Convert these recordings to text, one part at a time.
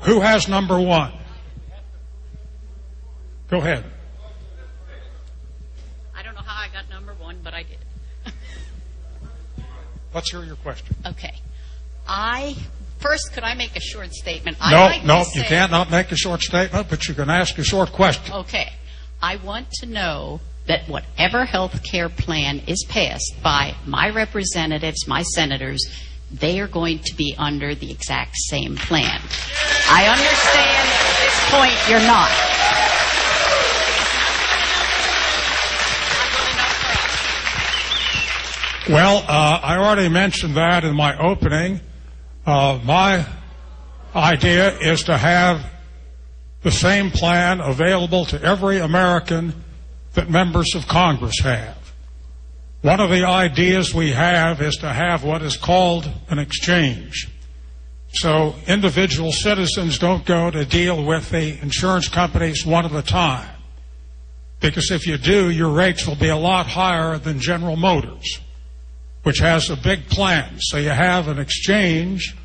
Who has number 1? Go ahead. I don't know how I got number 1, but I did. Let's hear your question. Okay. First, could I make a short statement? No, you can't not make a short statement, but you can ask a short question. Okay. I want to know that whatever health care plan is passed by my representatives, my senators, they are going to be under the exact same plan. I understand that at this point you're not. Well, I already mentioned that in my opening. My idea is to have the same plan available to every American that members of Congress have. One of the ideas we have is to have what is called an exchange. So individual citizens don't go to deal with the insurance companies one at a time. Because if you do, your rates will be a lot higher than General Motors, which has a big plan. So you have an exchange.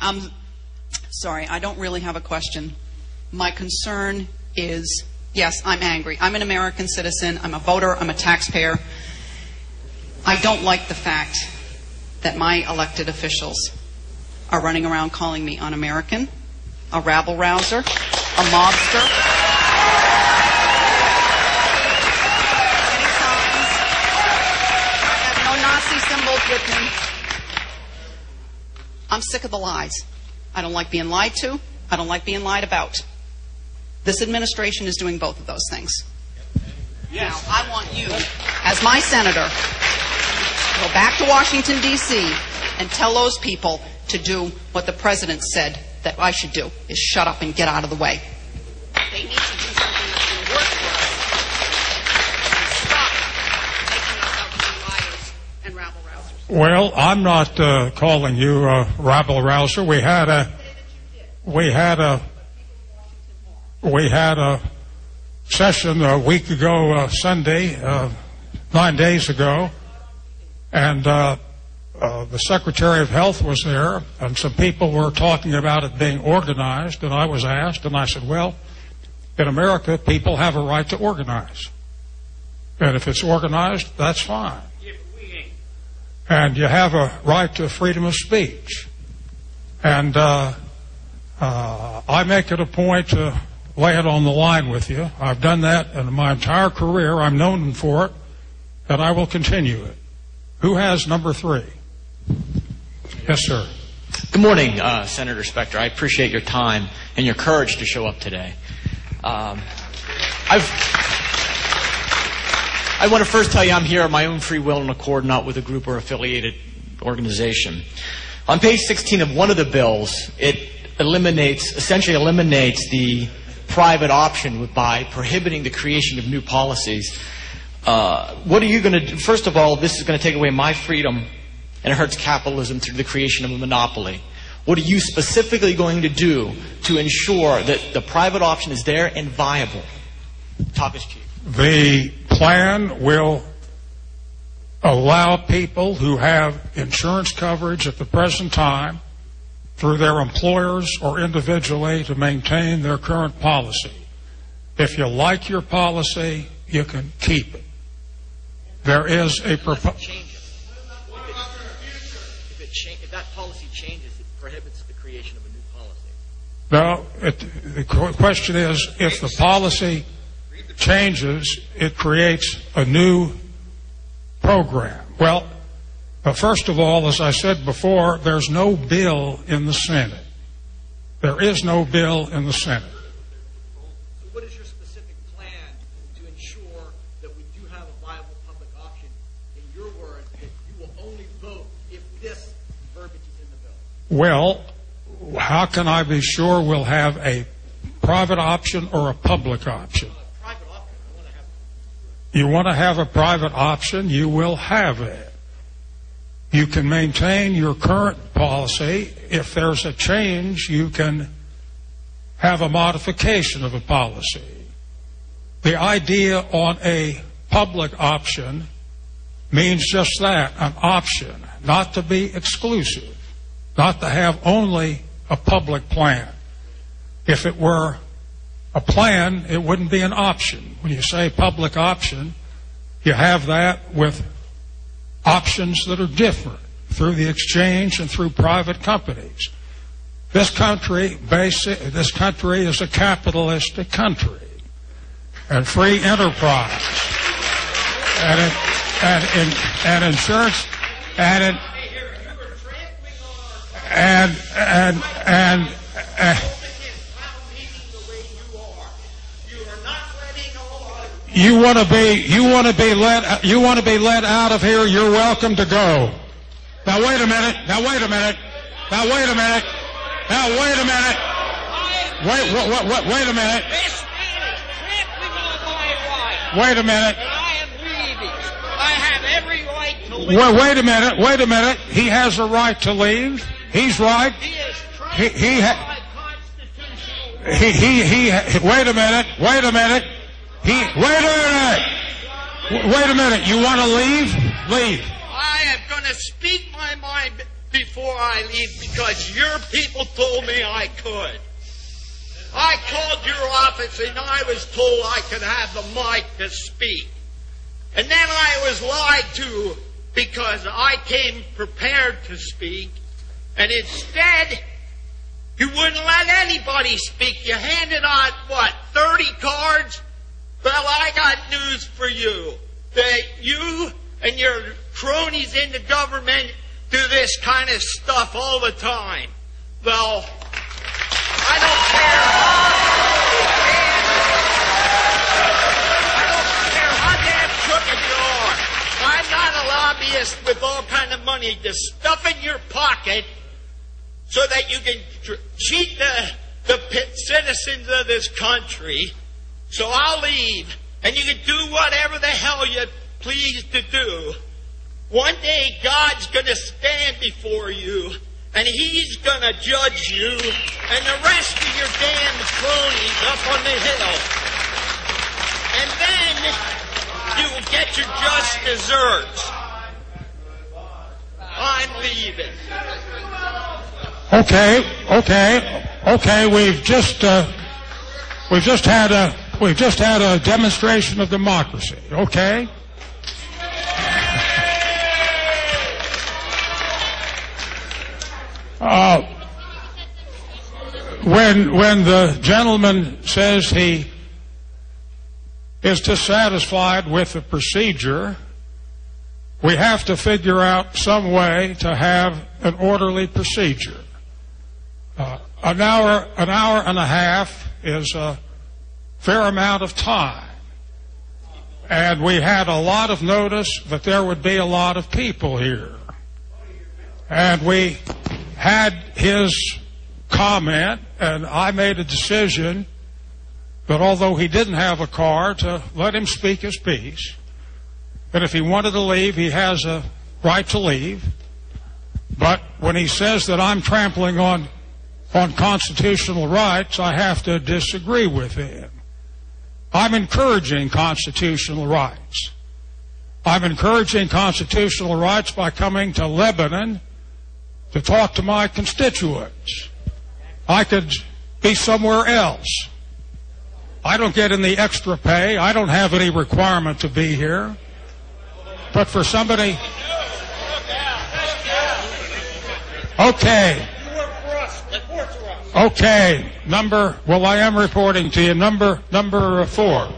I'm sorry, I don't really have a question. My concern is, yes, I'm angry. I'm an American citizen. I'm a voter. I'm a taxpayer. I don't like the fact that my elected officials are running around calling me un-American, a rabble-rouser, a mobster. Many times. I have no Nazi symbols with me. I'm sick of the lies. I don't like being lied to. I don't like being lied about. This administration is doing both of those things. Yes. Now, I want you, as my senator, to go back to Washington, D.C., and tell those people to do what the president said that I should do, is shut up and get out of the way. They need to do something that's going to work for us. And stop making us out to be liars and rabble-rousers. Well, I'm not calling you a rabble-rouser. We had a session a week ago, Sunday, 9 days ago, and the Secretary of Health was there, and some people were talking about it being organized, and I was asked, and I said, well, in America, people have a right to organize. And if it's organized, that's fine. And you have a right to freedom of speech. And I make it a point to lay it on the line with you. I've done that in my entire career. I'm known for it, and I will continue it. Who has number 3? Yes, sir. Good morning, Senator Specter. I appreciate your time and your courage to show up today. I want to first tell you I'm here of my own free will and accord, not with a group or affiliated organization. On page 16 of one of the bills, it essentially eliminates the private option by prohibiting the creation of new policies. What are you going to do? First of all, this is going to take away my freedom, and it hurts capitalism through the creation of a monopoly. What are you specifically going to do to ensure that the private option is there and viable? Talk is cheap. The plan will allow people who have insurance coverage at the present time through their employers or individually to maintain their current policy. If you like your policy, you can keep it. There is a proposal. If that policy changes, it prohibits the creation of a new policy. No, the question is, if the policy changes, it creates a new program. Well, first of all, as I said before, there's no bill in the Senate. There is no bill in the Senate. So what is your specific plan to ensure that we do have a viable public option? In your words, that you will only vote if this verbiage is in the bill? Well, how can I be sure we'll have a private option or a public option? You want to have a private option, you will have it. You can maintain your current policy. If there's a change, you can have a modification of a policy. The idea on a public option means just that, an option, not to be exclusive, not to have only a public plan. If it were a plan, it wouldn't be an option. When you say public option, you have that with options that are different through the exchange and through private companies. This country is a capitalistic country and free enterprise and insurance and you want to be let out of here, you're welcome to go. Now wait a minute. Wait a minute. Wait a minute. He has a right to leave. He's right. Wait a minute. You want to leave? Leave. I am going to speak my mind before I leave because your people told me I could. I called your office and I was told I could have the mic to speak. And then I was lied to because I came prepared to speak. And instead, you wouldn't let anybody speak. You handed out, 30 cards? Well, I got news for you. That you and your cronies in the government do this kind of stuff all the time. Well, I don't care. I don't care how damn crooked you are. I'm not a lobbyist with all kind of money to stuff in your pocket so that you can cheat the citizens of this country. So I'll leave, and you can do whatever the hell you please to do. One day God's going to stand before you, and He's going to judge you and the rest of your damn cronies up on the hill. And then you will get your just desserts. I'm leaving. Okay. We've just had a demonstration of democracy. Okay. When the gentleman says he is dissatisfied with the procedure, we have to figure out some way to have an orderly procedure. An hour and a half is a fair amount of time. And we had a lot of notice that there would be a lot of people here. And we had his comment, and I made a decision that although he didn't have a car, to let him speak his piece. That if he wanted to leave, he has a right to leave. But when he says that I'm trampling on constitutional rights, I have to disagree with him. I'm encouraging constitutional rights. I'm encouraging constitutional rights by coming to Lebanon to talk to my constituents. I could be somewhere else. I don't get any extra pay. I don't have any requirement to be here. But for somebody... Okay. Okay. I am reporting to you. Number 4.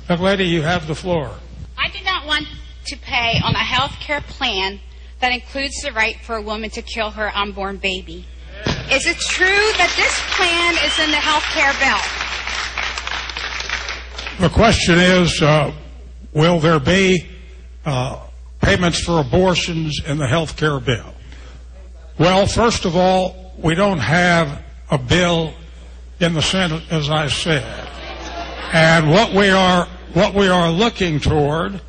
Young lady, you have the floor. I do not want to pay on a health care plan that includes the right for a woman to kill her unborn baby. Is it true that this plan is in the health care bill? The question is, will there be payments for abortions in the health care bill? Well, first of all, we don't have a bill in the Senate, as I said. And what we are what we are looking toward